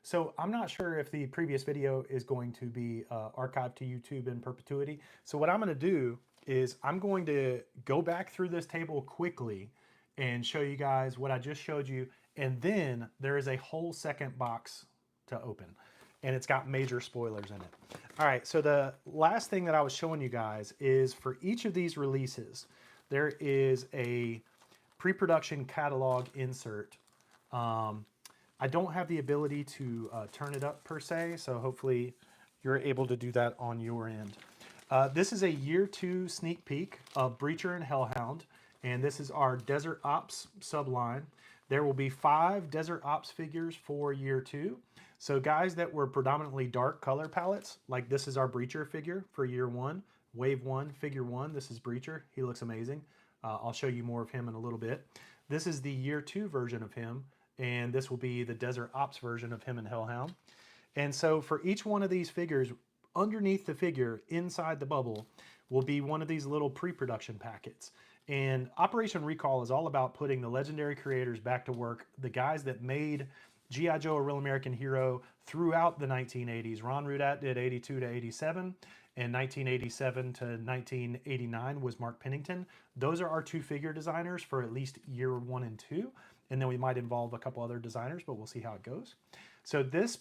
So I'm not sure if the previous video is going to be archived to YouTube in perpetuity. So what I'm going to do is I'm going to go back through this table quickly and show you guys what I just showed you. And then there is a whole second box to open, and it's got major spoilers in it. All right, so the last thing that I was showing you guys is for each of these releases, there is a pre-production catalog insert. I don't have the ability to turn it up per se, so hopefully you're able to do that on your end. This is a year 2 sneak peek of Breacher and Hellhound, and this is our Desert Ops subline. There will be 5 Desert Ops figures for year 2. So guys that were predominantly dark color palettes, like this is our Breacher figure for year 1, Wave 1, figure 1, this is Breacher, he looks amazing. I'll show you more of him in a little bit. This is the year 2 version of him, and this will be the Desert Ops version of him and Hellhound. And so for each one of these figures, underneath the figure, inside the bubble, will be one of these little pre-production packets. And Operation Recall is all about putting the legendary creators back to work, the guys that made G.I. Joe a Real American Hero throughout the 1980s. Ron Rudat did 82 to 87, and 1987 to 1989 was Mark Pennington. Those are our 2 figure designers for at least year 1 and 2. And then we might involve a couple other designers, but we'll see how it goes. So this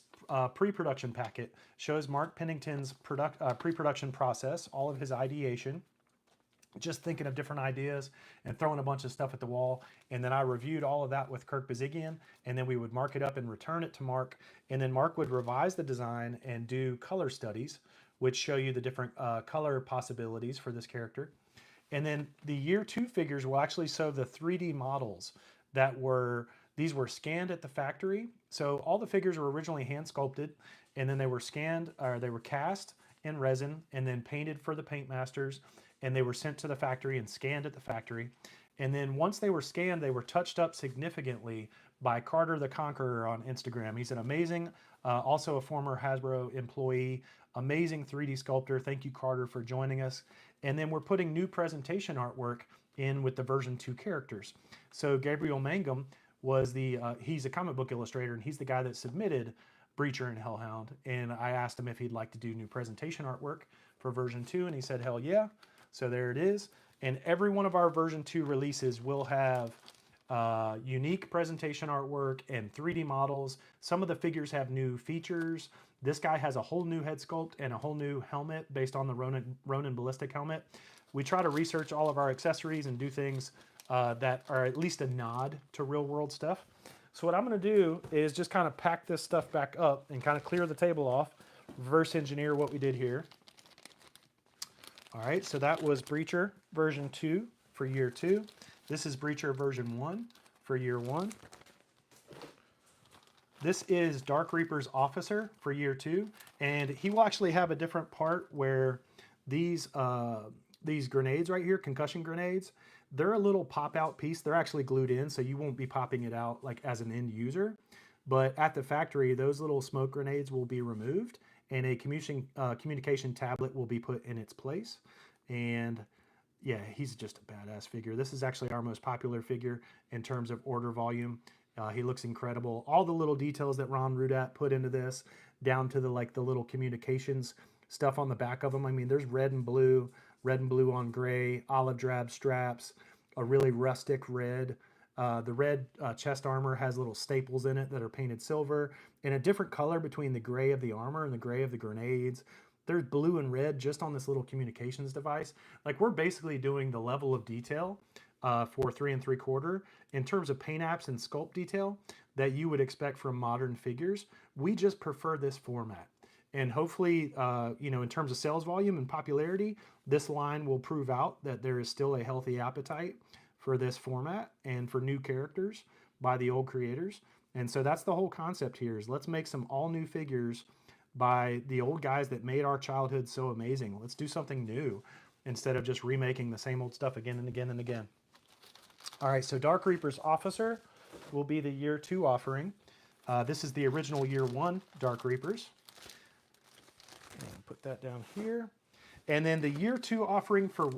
pre-production packet shows Mark Pennington's pre-production process, all of his ideation, just thinking of different ideas and throwing a bunch of stuff at the wall. And then I reviewed all of that with Kirk Bazigian, and then we would mark it up and return it to Mark. And then Mark would revise the design and do color studies, which show you the different color possibilities for this character. And then the year 2 figures will actually show the 3D models these were scanned at the factory. So all the figures were originally hand sculpted, and then they were scanned, or they were cast in resin and then painted for the paint masters, and they were sent to the factory and scanned at the factory. And then once they were scanned, they were touched up significantly by Carter the Conqueror on Instagram. He's an amazing, also a former Hasbro employee, amazing 3D sculptor. Thank you, Carter, for joining us. And then we're putting new presentation artwork in with the version 2 characters. So Gabriel Mangum was he's a comic book illustrator, and he's the guy that submitted Breacher and Hellhound. And I asked him if he'd like to do new presentation artwork for version 2, and he said, hell yeah. So there it is. And every one of our version 2 releases will have unique presentation artwork and 3D models. Some of the figures have new features. This guy has a whole new head sculpt and a whole new helmet based on the Ronin ballistic helmet. We try to research all of our accessories and do things that are at least a nod to real world stuff. So what I'm going to do is just kind of pack this stuff back up and kind of clear the table off, reverse engineer what we did here. All right, so that was Breacher version 2 for year 2. This is Breacher version 1 for year 1. This is Dark Reaper's Officer for year 2, and he will actually have a different part where these grenades right here, concussion grenades, they're a little pop-out piece. They're actually glued in, so you won't be popping it out like as an end user. But at the factory, those little smoke grenades will be removed, and a communication tablet will be put in its place. And yeah, he's just a badass figure. This is actually our most popular figure in terms of order volume. He looks incredible. All the little details that Ron Rudat put into this, down to the little communications stuff on the back of them. I mean, there's red and blue on gray, olive drab straps, a really rustic red. The red chest armor has little staples in it that are painted silver, and a different color between the gray of the armor and the gray of the grenades. There's blue and red just on this little communications device. Like, we're basically doing the level of detail for 3 3/4 in terms of paint apps and sculpt detail that you would expect from modern figures. We just prefer this format. And hopefully, in terms of sales volume and popularity, this line will prove out that there is still a healthy appetite for this format and for new characters by the old creators. And so that's the whole concept here, is let's make some all new figures by the old guys that made our childhood so amazing. Let's do something new instead of just remaking the same old stuff again and again and again. All right, so Dark Reaper's Officer will be the year 2 offering. This is the original year 1 Dark Reapers. And put that down here. And then the year 2 offering for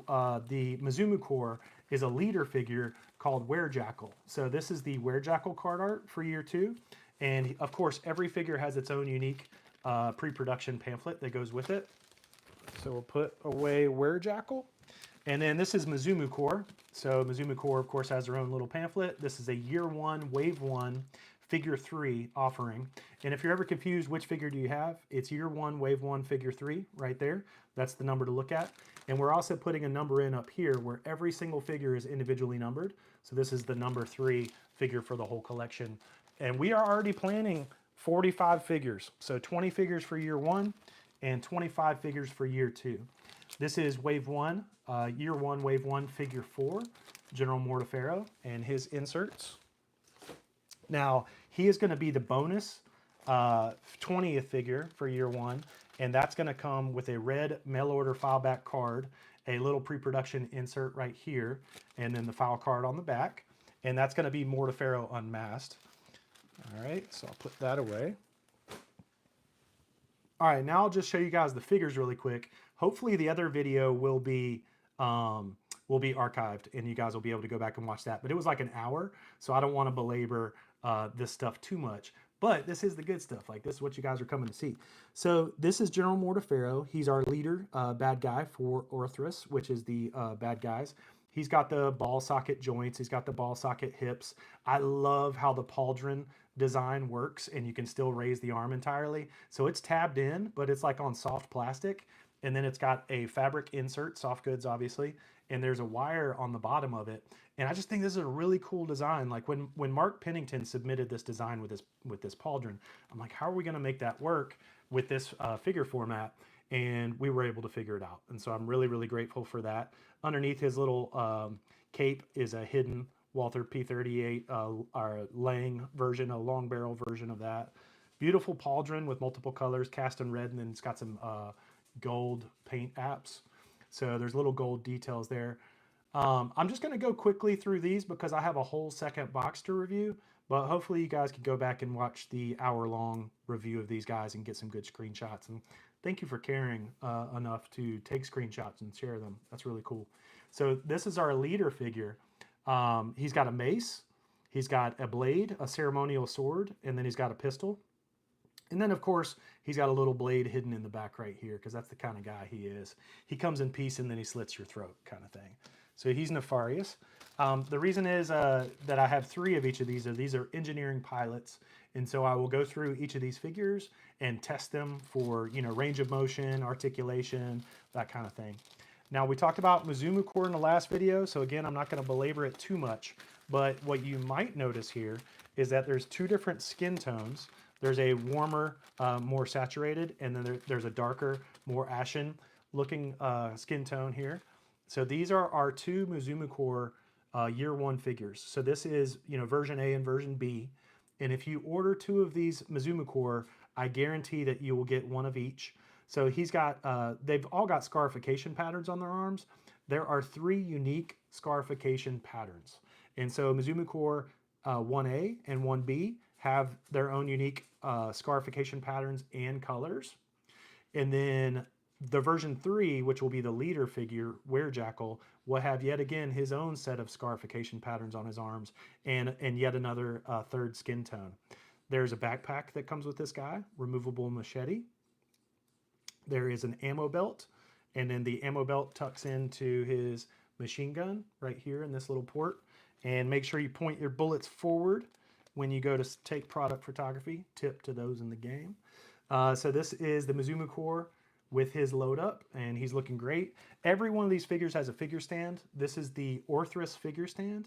the Mizumu Corps is a leader figure called Werejackal. So this is the Werejackal card art for year 2. And of course, every figure has its own unique pre-production pamphlet that goes with it. So we'll put away Werejackal. And then this is Mizumu Core. So Mizumu Core, of course, has their own little pamphlet. This is a year one, wave one, figure 3 offering. And if you're ever confused which figure do you have, it's year one, wave one, figure 3 right there. That's the number to look at. And we're also putting a number in up here where every single figure is individually numbered. So this is the number 3 figure for the whole collection. And we are already planning 45 figures. So 20 figures for year one and 25 figures for year 2. This is wave one, year one, wave one, figure 4, General Mortafaro and his inserts. Now, he is going to be the bonus 20th figure for year one, and that's going to come with a red mail order file back card, a little pre-production insert right here, and then the file card on the back, and that's going to be Mortafaro unmasked. All right, so I'll put that away. All right, now I'll just show you guys the figures really quick. Hopefully the other video will be archived and you guys will be able to go back and watch that. But it was like an hour, so I don't want to belabor this stuff too much. But this is the good stuff. Like, this is what you guys are coming to see. So this is General Mortafaro. He's our leader, bad guy for Orthrus, which is the bad guys. He's got the ball socket joints. He's got the ball socket hips. I love how the pauldron design works, and you can still raise the arm entirely. So it's tabbed in, but it's like on soft plastic. And then it's got a fabric insert, soft goods obviously, and there's a wire on the bottom of it. And I just think this is a really cool design. Like when Mark Pennington submitted this design with this pauldron, I'm like, how are we going to make that work with this figure format? And we were able to figure it out. And so I'm really, really grateful for that. Underneath his little cape is a hidden Walther P38 our Lang version, a long barrel version of that. Beautiful pauldron with multiple colors, cast in red, and then it's got some gold paint apps. So there's little gold details there. I'm just going to go quickly through these because I have a whole second box to review, but hopefully you guys can go back and watch the hour-long review of these guys and get some good screenshots. And thank you for caring enough to take screenshots and share them. That's really cool. So this is our leader figure. He's got a mace, he's got a blade, a ceremonial sword, and then he's got a pistol. And then, of course, he's got a little blade hidden in the back right here because that's the kind of guy he is. He comes in peace and then he slits your throat kind of thing. So he's nefarious. The reason is that I have 3 of each of these. These are engineering pilots. And so I will go through each of these figures and test them for, you know, range of motion, articulation, that kind of thing. Now, we talked about Mizumu Core in the last video. So again, I'm not going to belabor it too much. But what you might notice here is that there's 2 different skin tones. There's a warmer, more saturated, and then there's a darker, more ashen looking skin tone here. So these are our 2 Mizumu Core year 1 figures. So this is, you know, version A and version B. And if you order 2 of these Mizumu Core, I guarantee that you will get 1 of each. So he's got, they've all got scarification patterns on their arms. There are 3 unique scarification patterns. And so Mizumu Core 1A and 1B have their own unique scarification patterns and colors. And then the version 3, which will be the leader figure, Werejackal, will have yet again his own set of scarification patterns on his arms and yet another 3rd skin tone. There's a backpack that comes with this guy, removable machete. There is an ammo belt, and then the ammo belt tucks into his machine gun right here in this little port. And make sure you point your bullets forward when you go to take product photography. Tip to those in the game. So this is the Mizumu Core with his load up, and he's looking great. Every one of these figures has a figure stand. This is the Orthrus figure stand.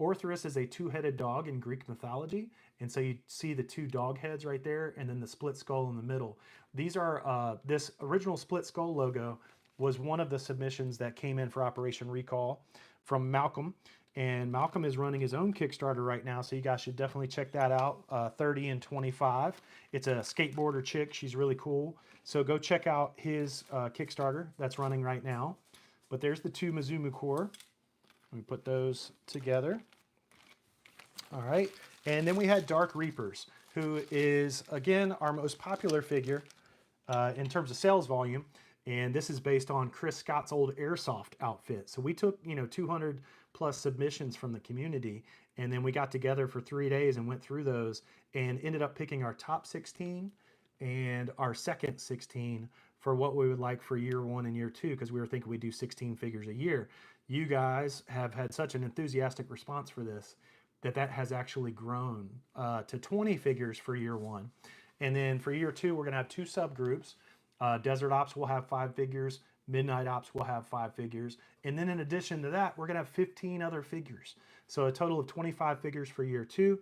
Orthrus is a 2-headed dog in Greek mythology, and so you see the 2 dog heads right there, and then the split skull in the middle. These are this original split skull logo was one of the submissions that came in for Operation Recall from Malcolm. And Malcolm is running his own Kickstarter right now, so you guys should definitely check that out, 30 and 25. It's a skateboarder chick. She's really cool. So go check out his Kickstarter that's running right now. But there's the 2 Mizumu Core. Let me put those together. All right. And then we had Dark Reapers, who is, again, our most popular figure in terms of sales volume. And this is based on Chris Scott's old Airsoft outfit. So we took, 200 plus submissions from the community, and then we got together for 3 days and went through those and ended up picking our top 16 and our second 16 for what we would like for year 1 and year 2, because we were thinking we'd do 16 figures a year. You guys have had such an enthusiastic response for this that has actually grown to 20 figures for year 1. And then for year 2, we're going to have 2 subgroups. Desert Ops will have 5 figures. Midnight Ops will have 5 figures. And then in addition to that, we're going to have 15 other figures. So a total of 25 figures for year 2,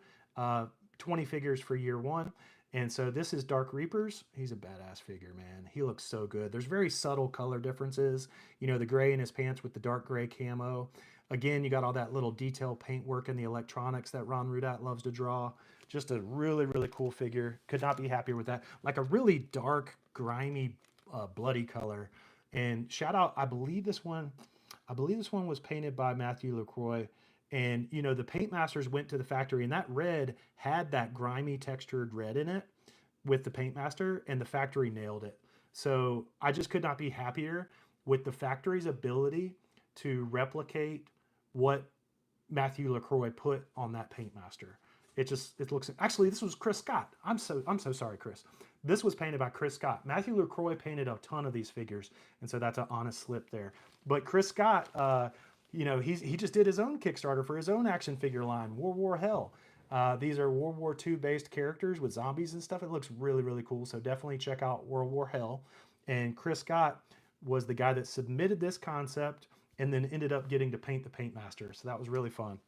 20 figures for year 1. And so this is Dark Reapers. He's a badass figure, man. He looks so good. There's very subtle color differences. You know, the gray in his pants with the dark gray camo. Again, you got all that little detail paint work and the electronics that Ron Rudat loves to draw. Just a really, really cool figure. Could not be happier with that. Like a really dark, grimy, bloody color. And shout out, I believe this one was painted by Matthew LaCroix. And, you know, the paint masters went to the factory, and that red had that grimy textured red in it with the paint master, and the factory nailed it. So I just could not be happier with the factory's ability to replicate what Matthew LaCroix put on that paint master. It looks, actually, this was Chris Scott. I'm so sorry, Chris. This was painted by Chris Scott. Matthew LaCroix painted a ton of these figures, and so that's an honest slip there. But Chris Scott, you know, he just did his own Kickstarter for his own action figure line, World War Hell. These are World War II based characters with zombies and stuff. It looks really, really cool. So definitely check out World War Hell. And Chris Scott was the guy that submitted this concept and then ended up getting to paint the paint master. So that was really fun.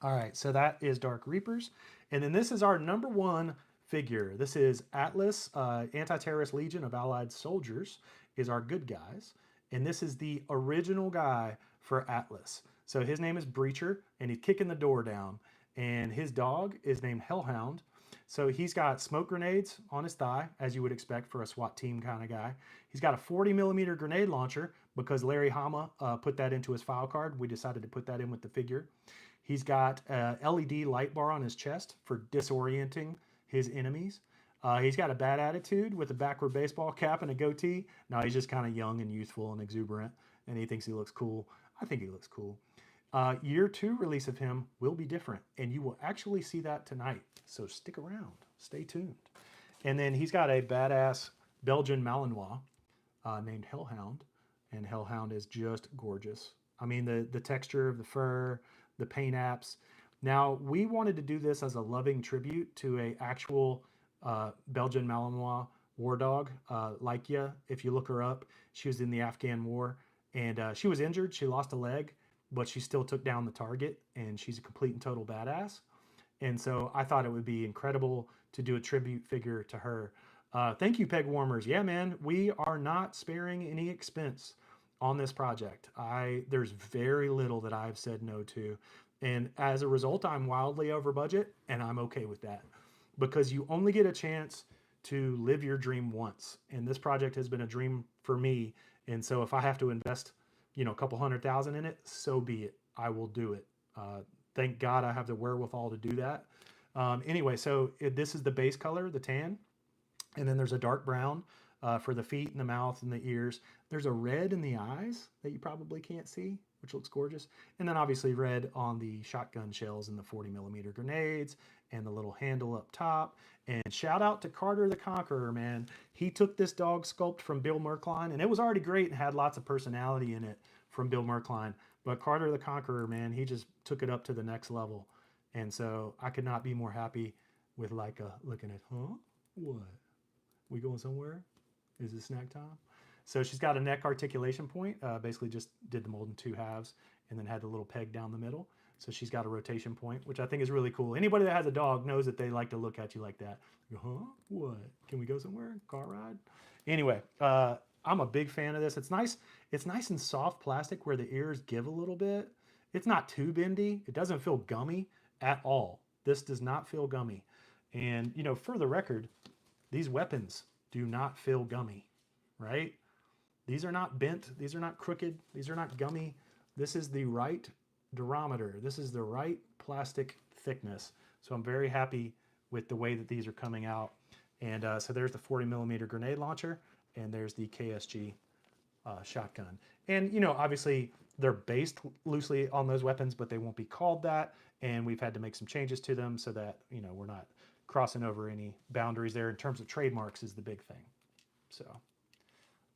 All right, so that is Dark Reapers. And then this is our number 1 figure. This is Atlas, Anti-Terrorist Legion of Allied Soldiers is our good guys. And this is the original guy for Atlas. So his name is Breacher, and he's kicking the door down. And his dog is named Hellhound. So he's got smoke grenades on his thigh, as you would expect for a SWAT team kind of guy. He's got a 40mm grenade launcher because Larry Hama put that into his file card. We decided to put that in with the figure. He's got a LED light bar on his chest for disorienting his enemies. He's got a bad attitude with a backward baseball cap and a goatee. No, he's just kind of young and youthful and exuberant, and he thinks he looks cool. I think he looks cool. Year 2 release of him will be different, and you will actually see that tonight. So stick around, stay tuned. And then he's got a badass Belgian Malinois named Hellhound, and Hellhound is just gorgeous. I mean, the texture of the fur, the paint apps. Now, we wanted to do this as a loving tribute to a actual Belgian Malinois war dog, Lykia. If you look her up, she was in the Afghan war, and she was injured. She lost a leg, but she still took down the target, and she's a complete and total badass. And so I thought it would be incredible to do a tribute figure to her. Thank you, Peg Warmers. Yeah, man, we are not sparing any expense on this project. There's very little that I've said no to. And as a result, I'm wildly over budget, and I'm okay with that because you only get a chance to live your dream once. And this project has been a dream for me. And so if I have to invest, you know, a couple $100,000 in it, so be it. I will do it. Thank God I have the wherewithal to do that. Anyway, so this is the base color, the tan. And then there's a dark brown for the feet and the mouth and the ears. There's a red in the eyes that you probably can't see, which looks gorgeous. And then obviously red on the shotgun shells and the 40mm grenades and the little handle up top. And shout out to Carter the Conqueror, man. He took this dog sculpt from Bill Merkline, and it was already great and had lots of personality in it from Bill Merkline. But Carter the Conqueror, man, he just took it up to the next level. And so I could not be more happy with Leica looking at, huh? What? We going somewhere? Is it snack time? So she's got a neck articulation point, basically just did the mold in 2 halves and then had the little peg down the middle. So she's got a rotation point, which I think is really cool. Anybody that has a dog knows that they like to look at you like that. You go, huh? What? Can we go somewhere? Car ride? Anyway, I'm a big fan of this. It's nice. It's nice and soft plastic where the ears give a little bit. It's not too bendy. It doesn't feel gummy at all. This does not feel gummy. And, you know, for the record, these weapons do not feel gummy, right? These are not bent. These are not crooked. These are not gummy. This is the right durometer. This is the right plastic thickness. So I'm very happy with the way that these are coming out. And so there's the 40mm grenade launcher, and there's the KSG shotgun. And, you know, obviously they're based loosely on those weapons, but they won't be called that. And we've had to make some changes to them so that, you know, we're not crossing over any boundaries there in terms of trademarks is the big thing. So,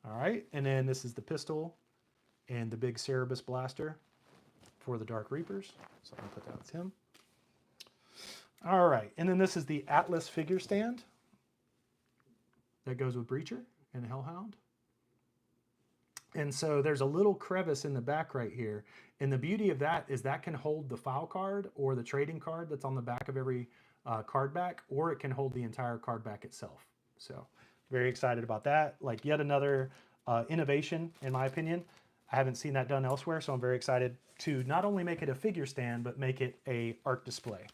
all right. And then this is the pistol and the big Cerebus blaster for the Dark Reapers. So I'm gonna put that with him. All right. And then this is the Atlas figure stand that goes with Breacher and Hellhound. And so there's a little crevice in the back right here. And the beauty of that is that can hold the file card or the trading card that's on the back of every card back, or it can hold the entire card back itself. So very excited about that. Like yet another innovation, in my opinion. I haven't seen that done elsewhere, so I'm very excited to not only make it a figure stand, but make it a art display.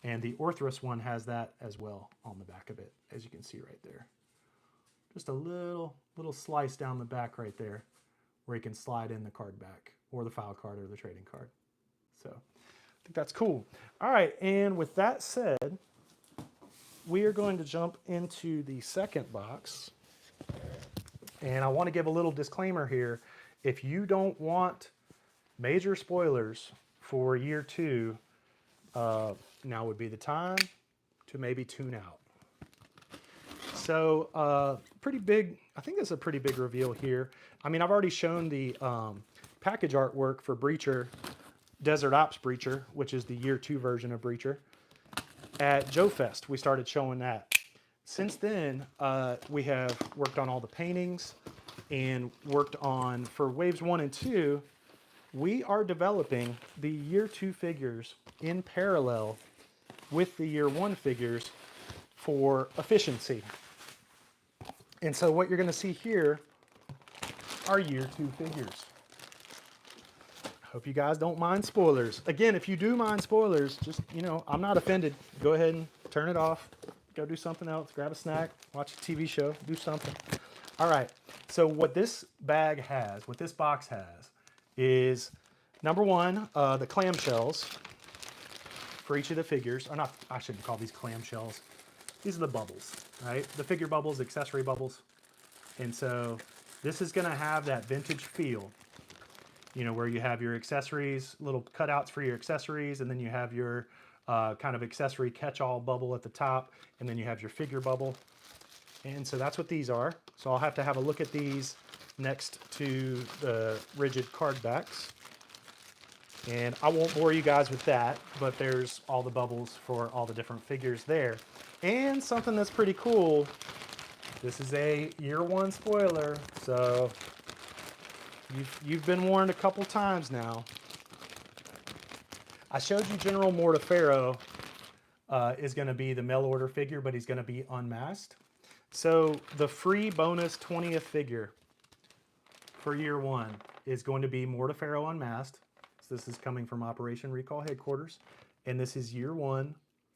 And the Orthros one has that as well on the back of it, as you can see right there. Just a little slice down the back right there where you can slide in the card back or the file card or the trading card. So I think that's cool. All right, and with that said, we are going to jump into the second box. And I want to give a little disclaimer here. If you don't want major spoilers for year 2, now would be the time to maybe tune out. So pretty big, I think this is a pretty big reveal here. I mean, I've already shown the package artwork for Breacher, Desert Ops Breacher, which is the year 2 version of Breacher. At Joe Fest, we started showing that. Since then, we have worked on all the paintings and worked on, for waves 1 and 2, we are developing the year 2 figures in parallel with the year 1 figures for efficiency. And so what you're going to see here are year 2 figures. Hope you guys don't mind spoilers. Again, if you do mind spoilers, just, you know, I'm not offended. Go ahead and turn it off. Go do something else. Grab a snack. Watch a TV show. Do something. All right. So what this bag has, what this box has, is number 1, the clamshells for each of the figures. Or not, I shouldn't call these clamshells. These are the bubbles, right? The figure bubbles, accessory bubbles. And so this is going to have that vintage feel, you know, where you have your accessories, little cutouts for your accessories, and then you have your kind of accessory catch-all bubble at the top, and then you have your figure bubble. And so that's what these are. So I'll have to have a look at these next to the rigid card backs. And I won't bore you guys with that, but there's all the bubbles for all the different figures there. And something that's pretty cool, this is a year 1 spoiler, so you've been warned a couple times now. I showed you General Mortefero is going to be the mail order figure, but he's going to be unmasked. So the free bonus 20th figure for year 1 is going to be Mortefero unmasked. So this is coming from Operation Recall headquarters, and this is year 1,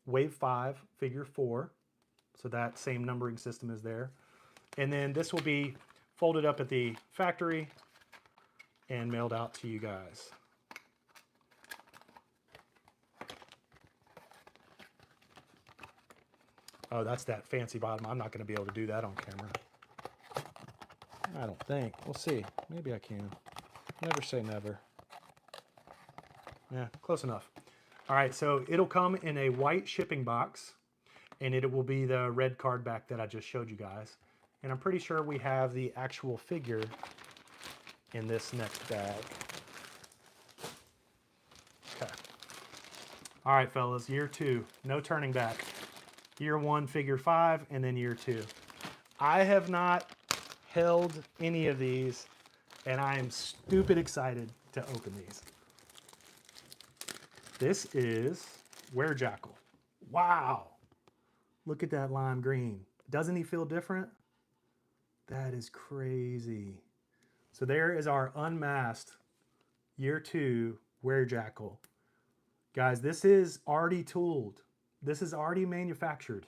wave 5, figure 4. So that same numbering system is there. And then this will be folded up at the factory and mailed out to you guys. Oh, that's that fancy bottom. I'm not going to be able to do that on camera. I don't think. We'll see. Maybe I can. Never say never. Yeah, close enough. All right, so it'll come in a white shipping box, and it will be the red card back that I just showed you guys. And I'm pretty sure we have the actual figure in this next bag. Okay. All right, fellas, year 2, no turning back. Year 1, figure 5, and then year 2. I have not held any of these, and I am stupid excited to open these. This is Werejackal. Wow. Look at that lime green. Doesn't he feel different? That is crazy. So there is our unmasked year 2 Werejackal. Guys, this is already tooled. This is already manufactured.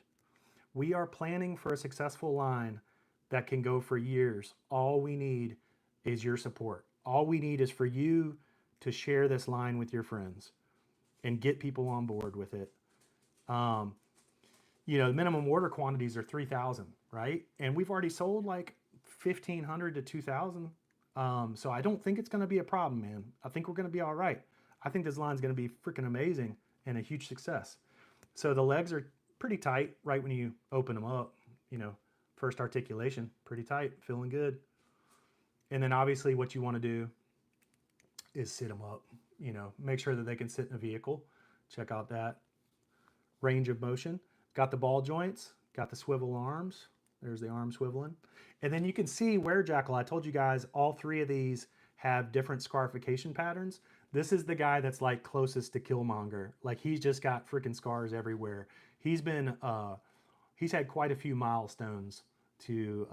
We are planning for a successful line that can go for years. All we need is your support. All we need is for you to share this line with your friends and get people on board with it. You know, the minimum order quantities are 3,000, right? And we've already sold like 1,500 to 2,000. So I don't think it's going to be a problem, man. I think we're going to be all right. I think this line's going to be freaking amazing and a huge success. So the legs are pretty tight right when you open them up. You know, first articulation, pretty tight, feeling good. And then obviously what you want to do is sit them up. You know, make sure that they can sit in a vehicle. Check out that range of motion. Got the ball joints, got the swivel arms. There's the arm swiveling. And then you can see Werejackal. I told you guys all three of these have different scarification patterns. This is the guy that's like closest to Killmonger. Like he's just got freaking scars everywhere. He's been, he's had quite a few milestones to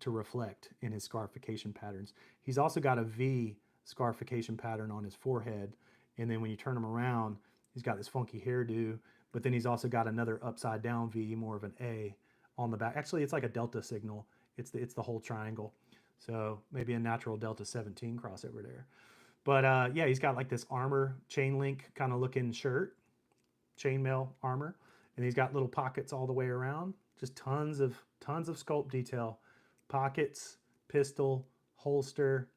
reflect in his scarification patterns. He's also got a V scarification pattern on his forehead. And then when you turn him around, he's got this funky hairdo, but then he's also got another upside down V, more of an A on the back. Actually, it's like a delta signal. It's the whole triangle. So maybe a natural delta 17 crossover there. But yeah, he's got like this armor chain link kind of looking shirt, chainmail armor, and he's got little pockets all the way around. Just tons of sculpt detail, pockets, pistol, holster,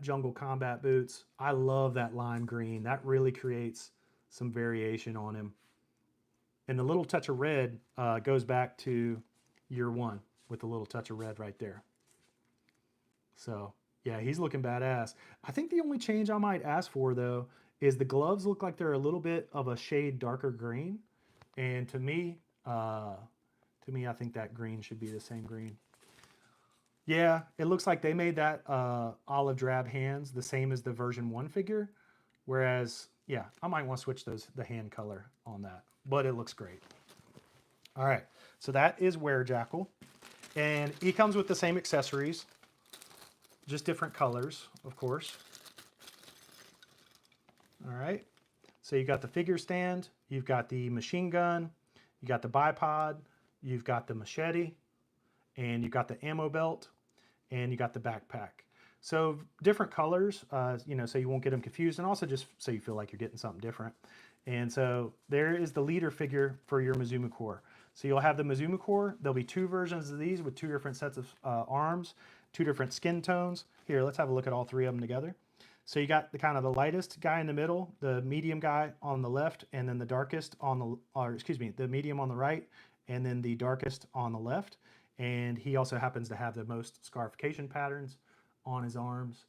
jungle combat boots. I love that lime green. That really creates some variation on him. And the little touch of red goes back to year one with a little touch of red right there. So yeah, he's looking badass. I think the only change I might ask for though is the gloves look like they're a little bit of a shade darker green. And to me, I think that green should be the same green. Yeah, it looks like they made that olive drab hands the same as the version 1 figure. Whereas, yeah, I might want to switch the hand color on that. But it looks great. All right, so that is Werejackal. And he comes with the same accessories, just different colors, of course. All right, so you got the figure stand, you've got the machine gun, you got the bipod, you've got the machete, and you've got the ammo belt, and you got the backpack. So different colors, you know, so you won't get them confused, and also just so you feel like you're getting something different. And so there is the leader figure for your Mizuma Core. So you'll have the Mizuma Core. There'll be two versions of these with two different sets of arms, two different skin tones. Here, let's have a look at all three of them together. So you got the kind of the lightest guy in the middle, the medium guy on the left, and then the darkest on the, or excuse me, the medium on the right, and then the darkest on the left. And he also happens to have the most scarification patterns on his arms,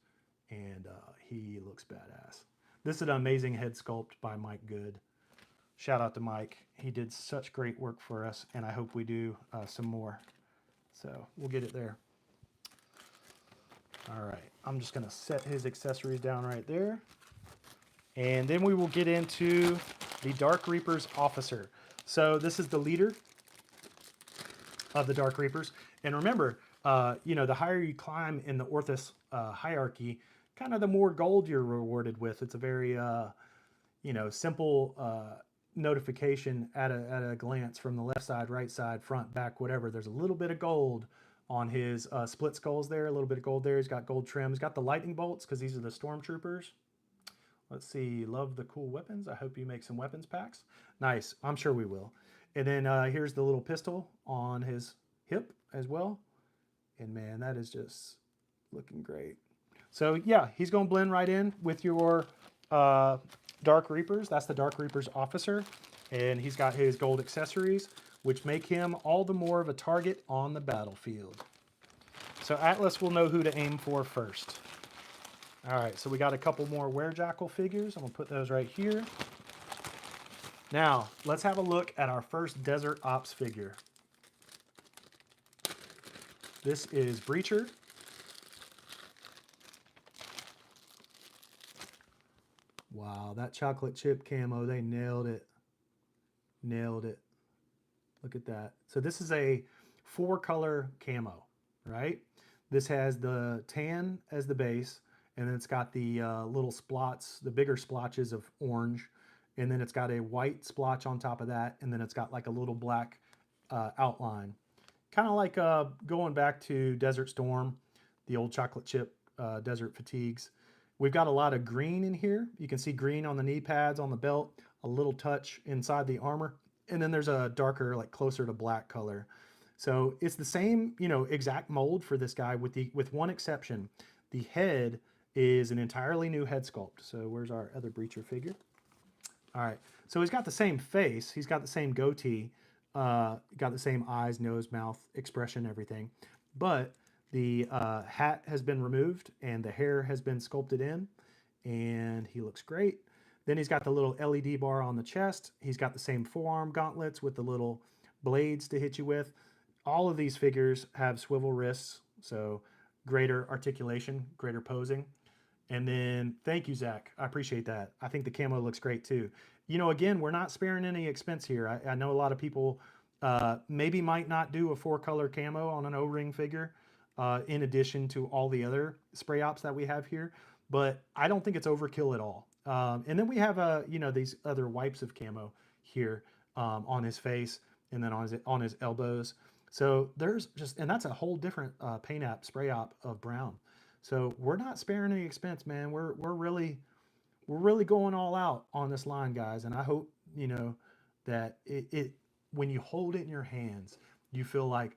and he looks badass. This is an amazing head sculpt by Mike Good. Shout out to Mike. He did such great work for us, and I hope we do some more. So we'll get it there. All right, I'm just gonna set his accessories down right there. And then we will get into the Dark Reaper's officer. So this is the leader of the Dark Reapers. And remember, you know, the higher you climb in the Orthos hierarchy, kind of the more gold you're rewarded with. It's a very, you know, simple notification at a glance from the left side, right side, front, back, whatever. There's a little bit of gold on his split skulls there, a little bit of gold there. He's got gold trim. He's got the lightning bolts because these are the stormtroopers. Let's see, love the cool weapons. I hope you make some weapons packs. Nice, I'm sure we will. And then here's the little pistol on his hip as well. And man, that is just looking great. So yeah, he's gonna blend right in with your Dark Reapers. That's the Dark Reapers officer. And he's got his gold accessories, which make him all the more of a target on the battlefield. So Atlas will know who to aim for first. All right, so we got a couple more Werejackal figures. I'm gonna put those right here. Now, let's have a look at our first Desert Ops figure. This is Breacher. Wow, that chocolate chip camo, they nailed it. Nailed it. Look at that. So this is a 4-color camo, right? This has the tan as the base, and then it's got the little splots, the bigger splotches of orange, and then it's got a white splotch on top of that, and then it's got like a little black outline. Kind of like going back to Desert Storm, the old chocolate chip Desert Fatigues. We've got a lot of green in here. You can see green on the knee pads, on the belt, a little touch inside the armor, and then there's a darker, like closer to black color. So it's the same, you know, exact mold for this guy with one exception. The head is an entirely new head sculpt. So where's our other Breacher figure? All right. So he's got the same face. He's got the same goatee. Got the same eyes, nose, mouth, expression, everything. But the hat has been removed and the hair has been sculpted in, and he looks great. Then he's got the little LED bar on the chest. He's got the same forearm gauntlets with the little blades to hit you with. All of these figures have swivel wrists, so greater articulation, greater posing. And then thank you, Zach. I appreciate that. I think the camo looks great too. You know, again, we're not sparing any expense here. I know a lot of people maybe might not do a 4-color camo on an O-ring figure in addition to all the other spray ops that we have here, but I don't think it's overkill at all. And then we have, you know, these other wipes of camo here on his face and then on his elbows. So there's just, and that's a whole different paint app, spray op of brown. So we're not sparing any expense, man. We're really going all out on this line, guys. And I hope, you know, that it when you hold it in your hands, you feel like,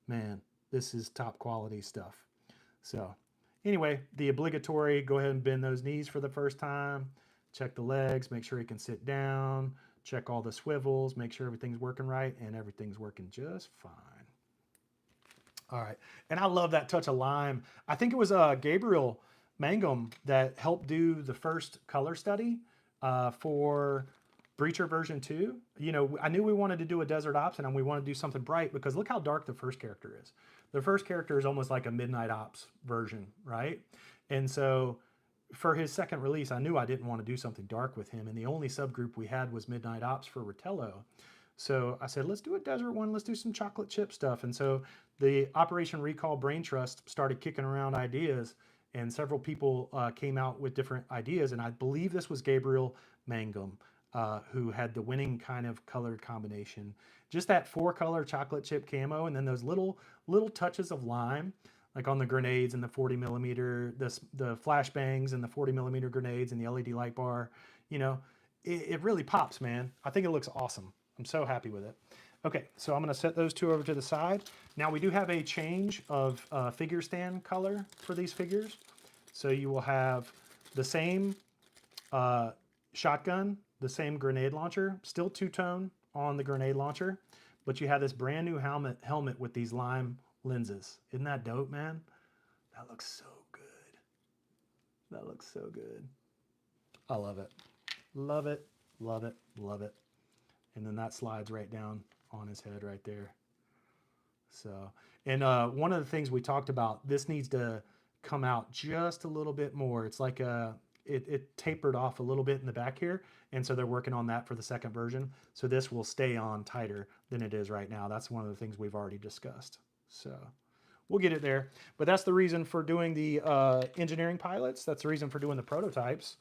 man, this is top quality stuff. So anyway, the obligatory, go ahead and bend those knees for the first time. Check the legs, make sure he can sit down. Check all the swivels, make sure everything's working right, and everything's working just fine. All right, and I love that touch of lime. I think it was Gabriel Mangum that helped do the first color study for Breacher version 2. You know, I knew we wanted to do a Desert Ops and we want to do something bright because look how dark the first character is. The first character is almost like a Midnight Ops version, right? And so for his second release, I knew I didn't want to do something dark with him, and the only subgroup we had was Midnight Ops for Ritello. So I said, let's do a desert one. Let's do some chocolate chip stuff. And so the Operation Recall Brain Trust started kicking around ideas, and several people came out with different ideas. And I believe this was Gabriel Mangum, who had the winning kind of color combination. Just that 4-color chocolate chip camo, and then those little touches of lime, like on the grenades and the 40 millimeter, the flashbangs and the 40 millimeter grenades and the LED light bar. You know, it really pops, man. I think it looks awesome. I'm so happy with it. Okay, so I'm gonna set those two over to the side. Now we do have a change of figure stand color for these figures. So you will have the same shotgun, the same grenade launcher, still two-tone on the grenade launcher, but you have this brand new helmet with these lime lenses. Isn't that dope, man? That looks so good. That looks so good. I love it. Love it, love it, love it. And then that slides right down on his head right there. So, and one of the things we talked about, this needs to come out just a little bit more. It's like it tapered off a little bit in the back here, and so they're working on that for the second version. So this will stay on tighter than it is right now. That's one of the things we've already discussed. So we'll get it there. But that's the reason for doing the engineering pilots. That's the reason for doing the prototypes,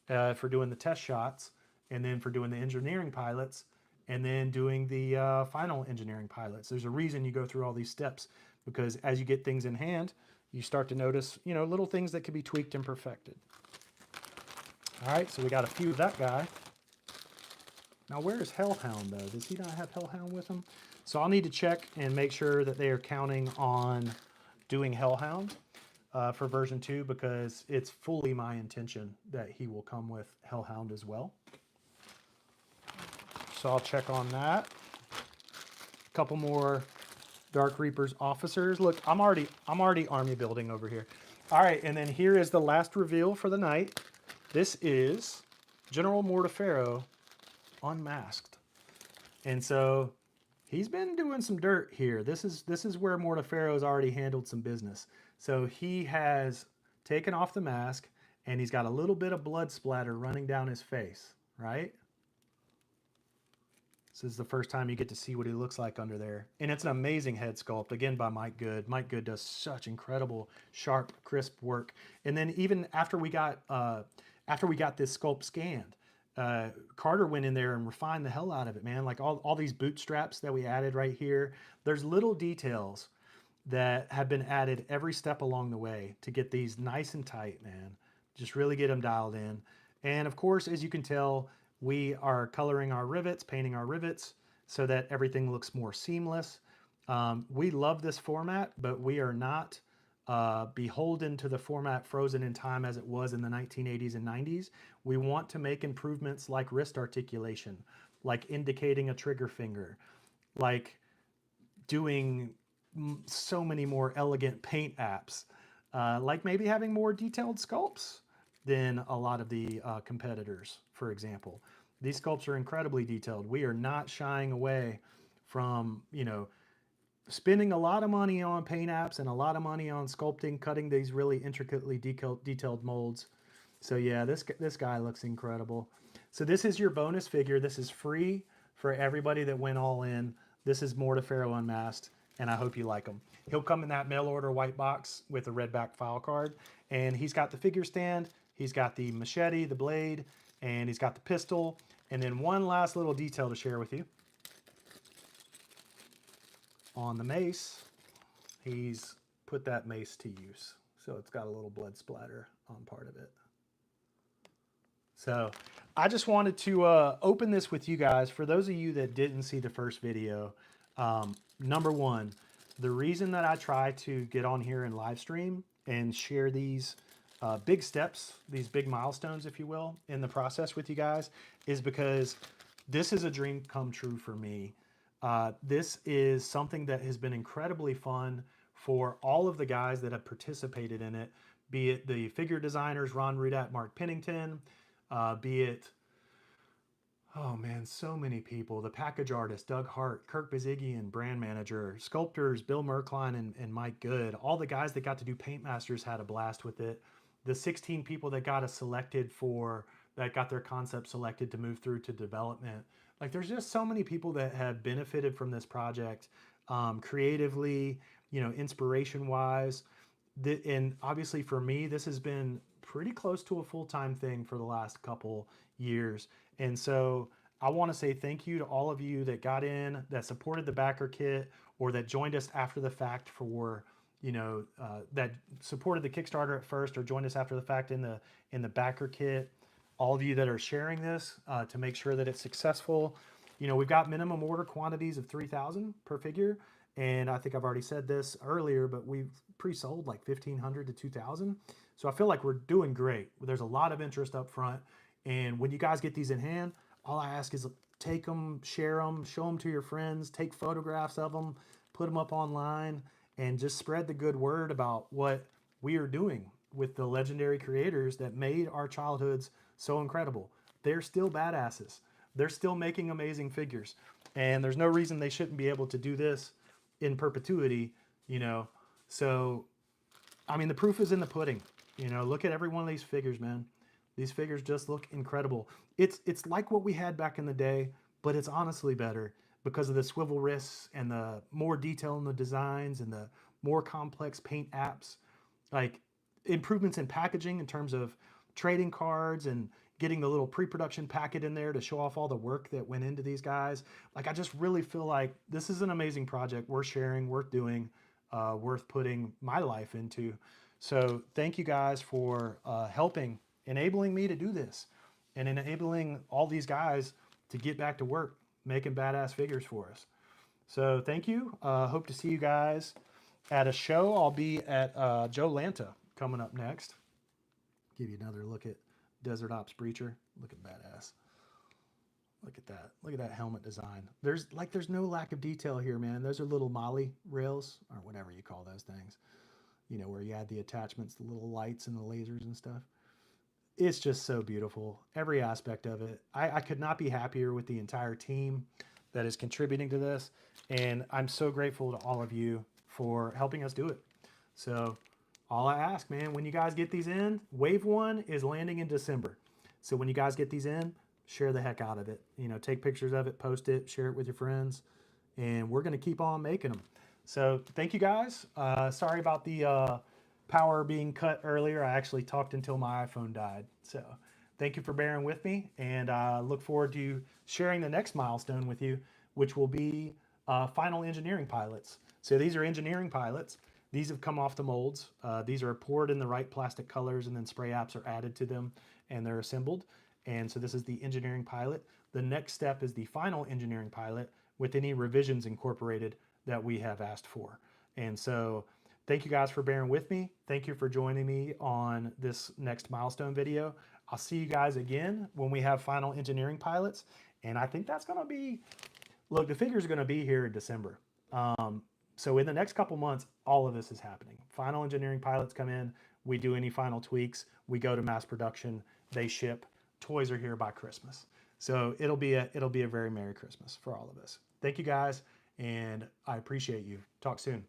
for doing the test shots, and then for doing the engineering pilots, and then doing the final engineering pilots. There's a reason you go through all these steps, because as you get things in hand, you start to notice, you know, little things that can be tweaked and perfected. All right, so we got a few of that guy. Now, where is Hellhound, though? Does he not have Hellhound with him? So I'll need to check and make sure that they are counting on doing Hellhound for version 2, because it's fully my intention that he will come with Hellhound as well. So I'll check on that. A couple more Dark Reapers officers. Look, I'm already army building over here. All right, and then here is the last reveal for the night. This is General Mortafero unmasked. And so he's been doing some dirt here. This is where Mortafero's already handled some business. So he has taken off the mask, and he's got a little bit of blood splatter running down his face, right? This is the first time you get to see what he looks like under there. And it's an amazing head sculpt, again, by Mike Good. Mike Good does such incredible, sharp, crisp work. And then even after we got this sculpt scanned, Carter went in there and refined the hell out of it, man. Like all these bootstraps that we added right here. There's little details that have been added every step along the way to get these nice and tight, man. Just really get them dialed in. And of course, as you can tell, we are coloring our rivets, painting our rivets so that everything looks more seamless. We love this format, but we are not beholden to the format frozen in time as it was in the 1980s and 90s. We want to make improvements like wrist articulation, like indicating a trigger finger, like doing so many more elegant paint apps, like maybe having more detailed sculpts than a lot of the competitors, for example. These sculpts are incredibly detailed. We are not shying away from, spending a lot of money on paint apps and a lot of money on sculpting, cutting these really intricately detailed molds. So yeah, this guy looks incredible. So this is your bonus figure. This is free for everybody that went all in. This is Mortafaro Unmasked, and I hope you like him. He'll come in that mail order white box with a red back file card, and he's got the figure stand, he's got the machete, the blade, and he's got the pistol. And then one last little detail to share with you. On the mace, he's put that mace to use. So it's got a little blood splatter on part of it. So I just wanted to open this with you guys. For those of you that didn't see the first video, number one, the reason that I try to get on here and live stream and share these big steps, these big milestones, if you will, in the process with you guys is because this is a dream come true for me. This is something that has been incredibly fun for all of the guys that have participated in it, be it the figure designers, Ron Rudat, Mark Pennington, be it, oh man, so many people, the package artist, Doug Hart, Kirk Bazigian, brand manager, sculptors, Bill Merkline and Mike Good, all the guys that got to do Paint Masters had a blast with it. The 16 people that got that got their concept selected to move through to development. Like there's just so many people that have benefited from this project, creatively, inspiration wise. And obviously for me, this has been pretty close to a full-time thing for the last couple years. And so I want to say thank you to all of you that got in, that supported the BackerKit, or that joined us after the fact for, that supported the Kickstarter at first or joined us after the fact in the BackerKit. All of you that are sharing this to make sure that it's successful. We've got minimum order quantities of 3,000 per figure. And I think I've already said this earlier, but we've pre-sold like 1,500 to 2,000. So I feel like we're doing great. There's a lot of interest up front. And when you guys get these in hand, all I ask is take them, share them, show them to your friends, take photographs of them, put them up online, and just spread the good word about what we are doing with the legendary creators that made our childhoods so incredible. They're still badasses. They're still making amazing figures. And there's no reason they shouldn't be able to do this in perpetuity, So, I mean, the proof is in the pudding. Look at every one of these figures, man. These figures just look incredible. It's like what we had back in the day, but it's honestly better because of the swivel wrists and the more detail in the designs and the more complex paint apps, like improvements in packaging in terms of trading cards and getting the little pre-production packet in there to show off all the work that went into these guys. Like, I just really feel like this is an amazing project worth sharing, worth doing, worth putting my life into. So thank you guys for helping, enabling me to do this and enabling all these guys to get back to work, making badass figures for us. So thank you. Hope to see you guys at a show. I'll be at Joe Lanta coming up next. Give you another look at Desert Ops Breacher. Looking badass. Look at that. Look at that helmet design. There's no lack of detail here, man. Those are little molly rails or whatever you call those things. Where you add the attachments, the little lights and the lasers and stuff. It's just so beautiful. Every aspect of it. I could not be happier with the entire team that is contributing to this. And I'm so grateful to all of you for helping us do it. So all I ask, man, when you guys get these in, wave 1 is landing in December. So when you guys get these in, share the heck out of it. Take pictures of it, post it, share it with your friends, and we're going to keep on making them. So thank you guys. Sorry about the power being cut earlier. I actually talked until my iPhone died. So thank you for bearing with me, and look forward to sharing the next milestone with you, which will be final engineering pilots. So these are engineering pilots. These have come off the molds. These are poured in the right plastic colors, and then spray apps are added to them, and they're assembled. And so this is the engineering pilot. The next step is the final engineering pilot with any revisions incorporated that we have asked for. And so Thank you guys for bearing with me. Thank you for joining me on this next milestone video. I'll see you guys again when we have final engineering pilots. And I think that's going to be, look, the figures are going to be here in December. So in the next couple months, all of this is happening. Final engineering pilots come in. We do any final tweaks. We go to mass production. They ship. Toys are here by Christmas. So it'll be a very Merry Christmas for all of us. Thank you guys, and I appreciate you. Talk soon.